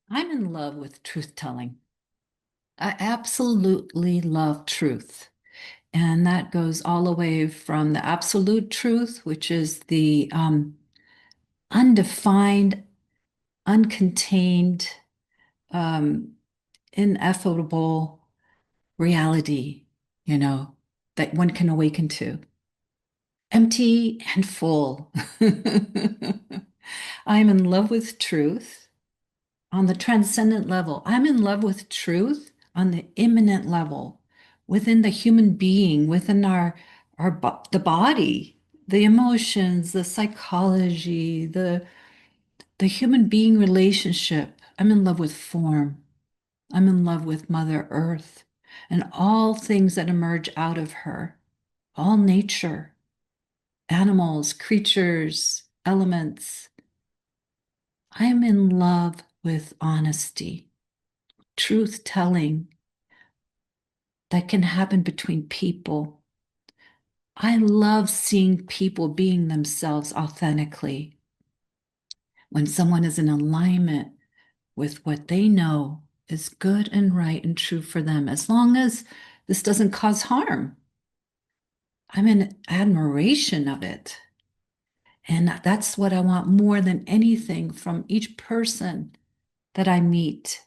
I'm in love with truth telling. I absolutely love truth. And that goes all the way from the absolute truth, which is the undefined, uncontained, um, ineffable reality, you know, that one can awaken to. Empty and full. I'm in love with truth. On the transcendent level. I'm in love with truth on the immanent level, within the human being, within the body, the emotions, the psychology, the human being relationship. I'm in love with form. I'm in love with Mother Earth and all things that emerge out of her, all nature, animals, creatures, elements. I'm in love with honesty, truth telling that can happen between people. I love seeing people being themselves authentically. When someone is in alignment with what they know is good and right and true for them, as long as this doesn't cause harm, I'm in admiration of it. And that's what I want more than anything from each person that I meet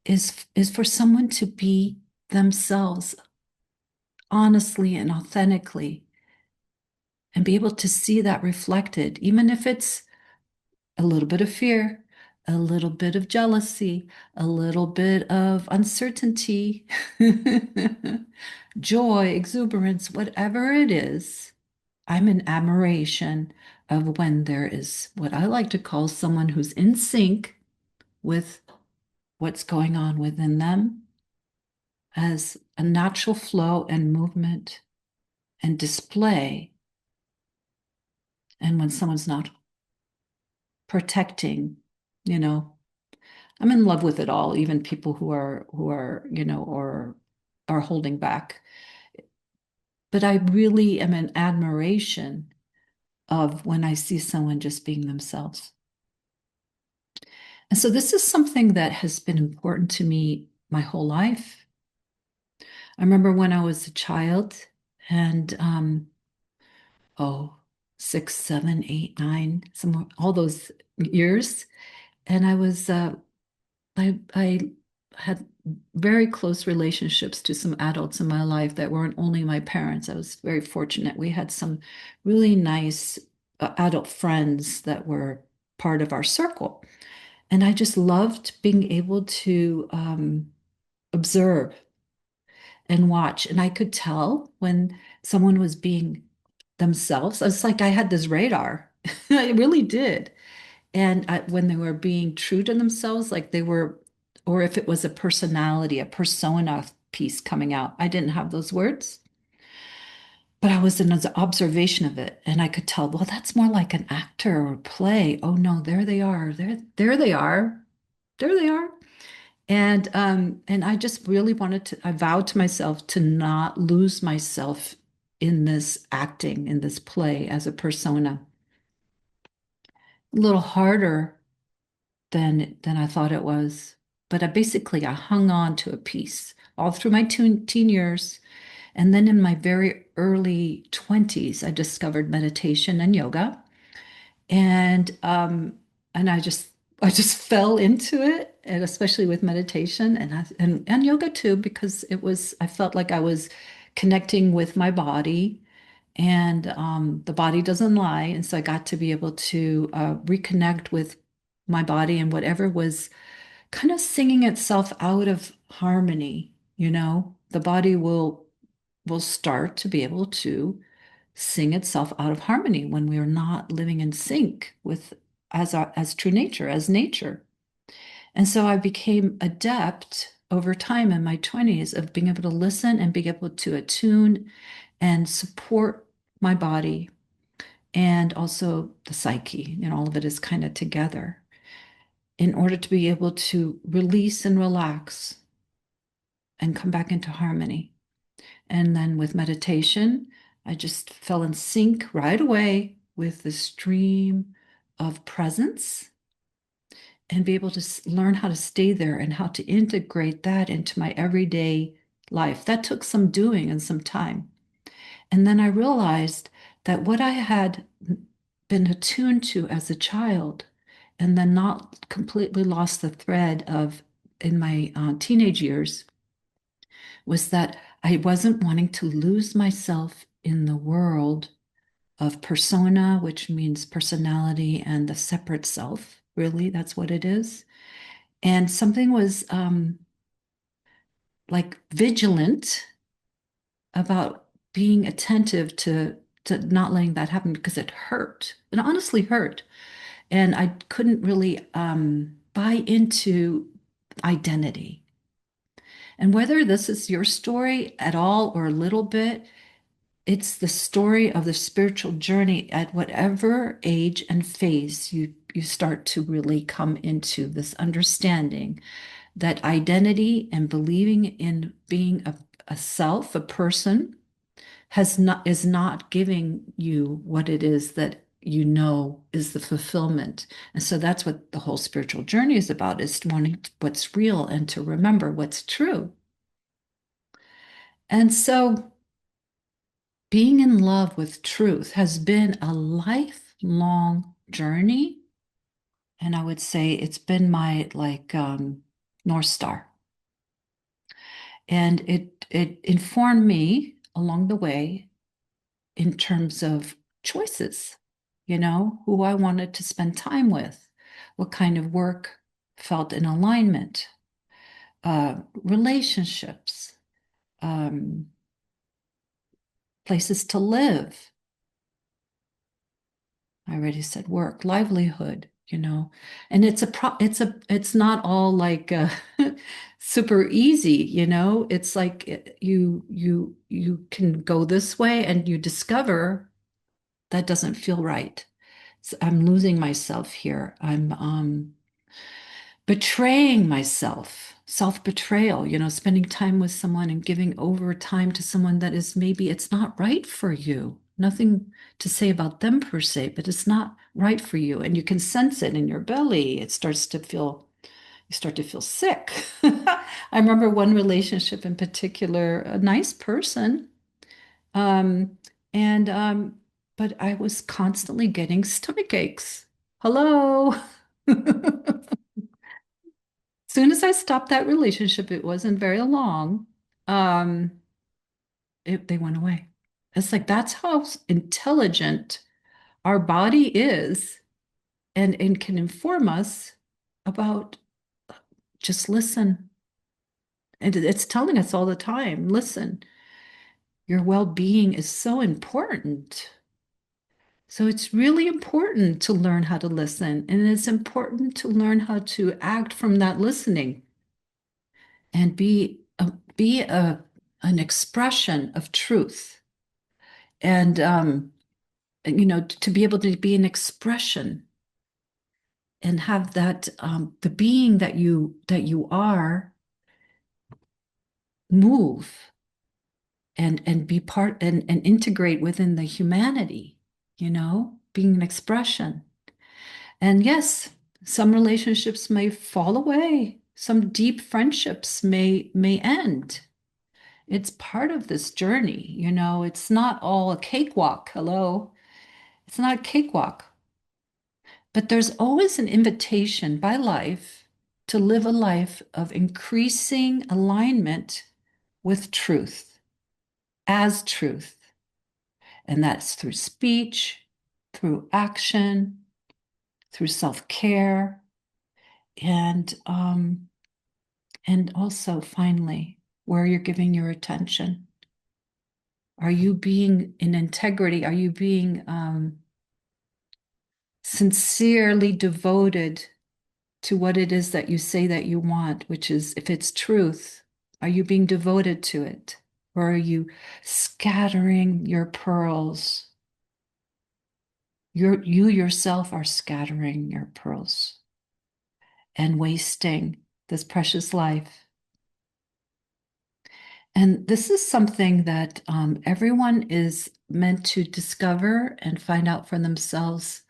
is for someone to be themselves honestly and authentically and be able to see that reflected, even if it's a little bit of fear, a little bit of jealousy, a little bit of uncertainty, joy, exuberance, whatever it is. I'm in admiration of when there is what I like to call someone who's in sync with what's going on within them as a natural flow and movement and display. And when someone's not protecting, you know, I'm in love with it all, even people who are, or are holding back. But I really am in admiration of when I see someone just being themselves. And so this is something that has been important to me my whole life. I remember when I was a child and oh, 6, 7, 8, 9, somewhere all those years. And I had very close relationships to some adults in my life that weren't only my parents. I was very fortunate. We had some really nice adult friends that were part of our circle. And I just loved being able to observe and watch. And I could tell when someone was being themselves. It's like I had this radar. I really did. And when they were being true to themselves, like they were, or if it was a personality, a persona piece coming out, I didn't have those words, but I was in an observation of it. And I could tell, well, that's more like an actor or play. Oh no, there they are. There they are. There they are. And I just really wanted to, I vowed to myself to not lose myself in this acting, in this play as a persona. A little harder than I thought it was. But I hung on to a piece all through my teen years. And then in my very early 20s, I discovered meditation and yoga. And and I just fell into it, and especially with meditation and yoga too, because I felt like I was connecting with my body, and the body doesn't lie, and so I got to be able to reconnect with my body and whatever was kind of singing itself out of harmony. The body will start to be able to sing itself out of harmony when we are not living in sync with as true nature, as nature. And so I became adept over time in my 20s of being able to listen and being able to attune and support my body and also the psyche, and all of it is kind of together in order to be able to release and relax and come back into harmony. And then with meditation, I just fell in sync right away with the stream of presence and be able to learn how to stay there and how to integrate that into my everyday life. That took some doing and some time. And then I realized that what I had been attuned to as a child, and then not completely lost the thread of in my teenage years, was that I wasn't wanting to lose myself in the world of persona, which means personality and the separate self. Really, that's what it is. And something was like vigilant about being attentive to not letting that happen because it hurt. It honestly hurt. And I couldn't really buy into identity. And whether this is your story at all or a little bit, it's the story of the spiritual journey at whatever age and phase you start to really come into this understanding that identity and believing in being a self, a person, is not giving you what it is that you know is the fulfillment. And so that's what the whole spiritual journey is about, is wanting what's real and to remember what's true. And so being in love with truth has been a lifelong journey. And I would say it's been my like North Star. And it informed me along the way in terms of choices, who I wanted to spend time with, what kind of work felt in alignment, relationships, um, places to live. I already said work, livelihood. And it's not all like super easy. It's like you can go this way and you discover that doesn't feel right. So I'm losing myself here. I'm betraying myself, self-betrayal, spending time with someone and giving over time to someone that is maybe it's not right for you. Nothing to say about them per se, but it's not right for you. And you can sense it in your belly. You start to feel sick. I remember one relationship in particular, a nice person. Um, and but I was constantly getting stomach aches. Hello. Soon as I stopped that relationship, it wasn't very long. Um, they went away. It's like that's how intelligent our body is and can inform us about just listen. And it's telling us all the time, listen, your well-being is so important. So it's really important to learn how to listen, and it's important to learn how to act from that listening and be an expression of truth. And to be able to be an expression and have that the being that you are move and be part and integrate within the humanity, being an expression. And yes, some relationships may fall away. Some deep friendships may end. It's part of this journey. It's not all a cakewalk. Hello. It's not a cakewalk. But there's always an invitation by life to live a life of increasing alignment with truth, as truth. And that's through speech, through action, through self-care, and um, and also finally, where you're giving your attention. Are you being in integrity? Are you being sincerely devoted to what it is that you say that you want, which is, if it's truth, are you being devoted to it? Or are you scattering your pearls? You yourself are scattering your pearls and wasting this precious life. And this is something that everyone is meant to discover and find out for themselves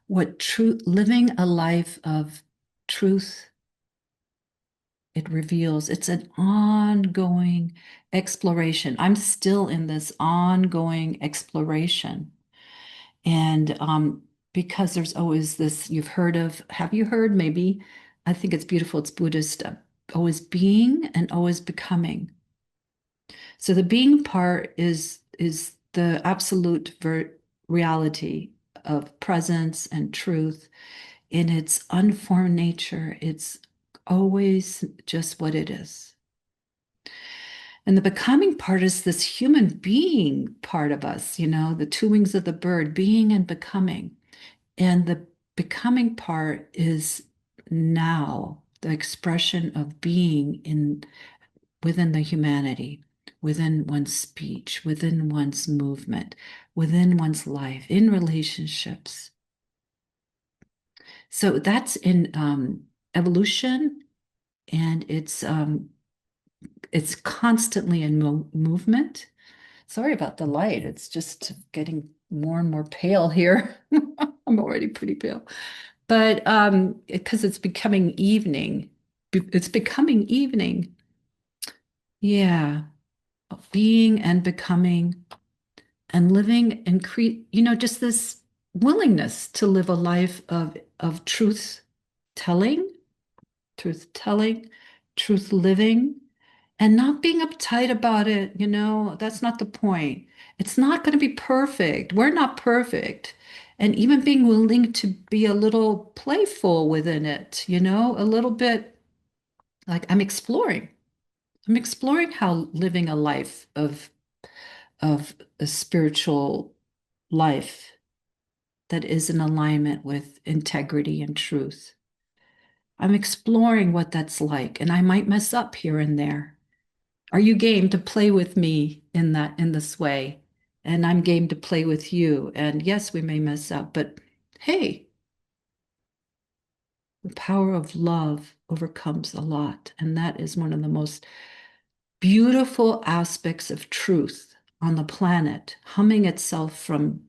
what true living a life of truth it reveals. It's an ongoing exploration. I'm still in this ongoing exploration. And because there's always this, you've heard of, have you heard maybe? I think it's beautiful, it's Buddhist, always being and always becoming. So the being part is the absolute reality of presence and truth in its unformed nature. It's always just what it is. And the becoming part is this human being part of us, the two wings of the bird, being and becoming. And the becoming part is now the expression of being in within the humanity, within one's speech, within one's movement, within one's life, in relationships. So that's in evolution, and it's constantly in movement. Sorry about the light. It's just getting more and more pale here. I'm already pretty pale. But because it's becoming evening. It's becoming evening. Yeah. Being and becoming and living and create, just this willingness to live a life of telling, truth telling, truth living, and not being uptight about it. That's not the point. It's not going to be perfect. We're not perfect. And even being willing to be a little playful within it, a little bit like I'm exploring how living a life of a spiritual life that is in alignment with integrity and truth. I'm exploring what that's like, and I might mess up here and there. Are you game to play with me in this way? And I'm game to play with you. And yes, we may mess up, but hey, the power of love overcomes a lot. And that is one of the most beautiful aspects of truth on the planet, humming itself from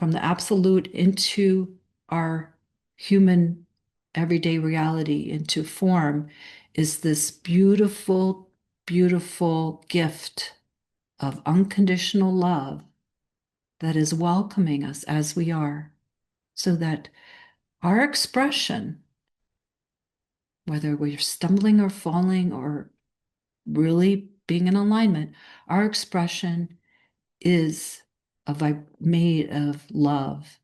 the absolute into our human everyday reality, into form, is this beautiful, beautiful gift of unconditional love that is welcoming us as we are, so that our expression, whether we're stumbling or falling or really being in alignment, our expression is made of love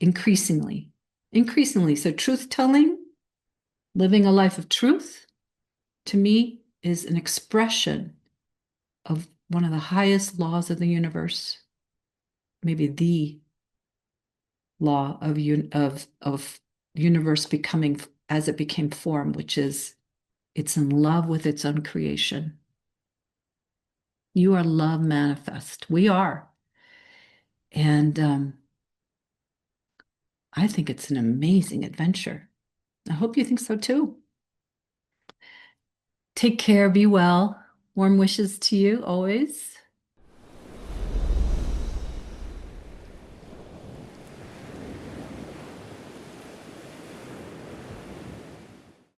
increasingly, increasingly. So truth telling, living a life of truth, to me is an expression of one of the highest laws of the universe, maybe the law of universe becoming as it became form, which is it's in love with its own creation. You are love manifest. We are. And I think it's an amazing adventure. I hope you think so too. Take care, be well. Warm wishes to you always.